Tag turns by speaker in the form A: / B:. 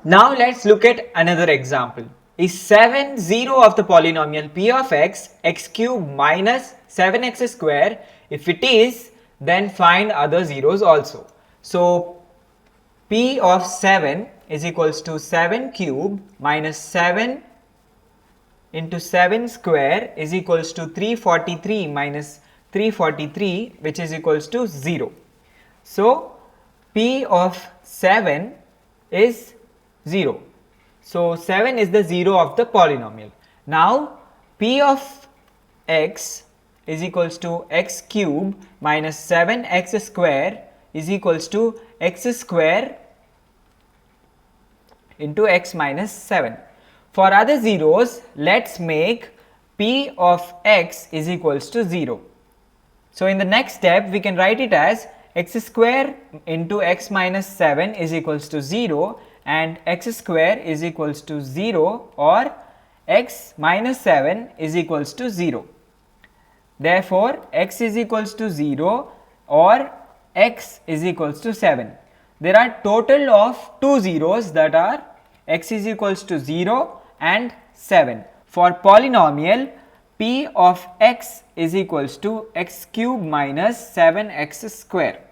A: Now let's look at another example. Is 7 0 of the polynomial p of x cube minus 7x square? If it is, then find other zeros also. So p of 7 is equals to 7 cube minus 7 into 7 square is equals to 343 minus 343, which is equals to 0. So p of 7 is 0. So 7 is the 0 of the polynomial. Now p of x is equals to x cube minus 7x square is equals to x square into x minus 7. For other zeros, let's make p of x is equals to 0. So in the next step, we can write it as x square into x minus 7 is equals to 0 and x square is equals to 0 or x minus 7 is equals to 0. Therefore, x is equals to 0 or x is equals to 7. There are total of two zeros, that are x is equals to 0 and 7. For polynomial, p of x is equals to x cube minus 7x square.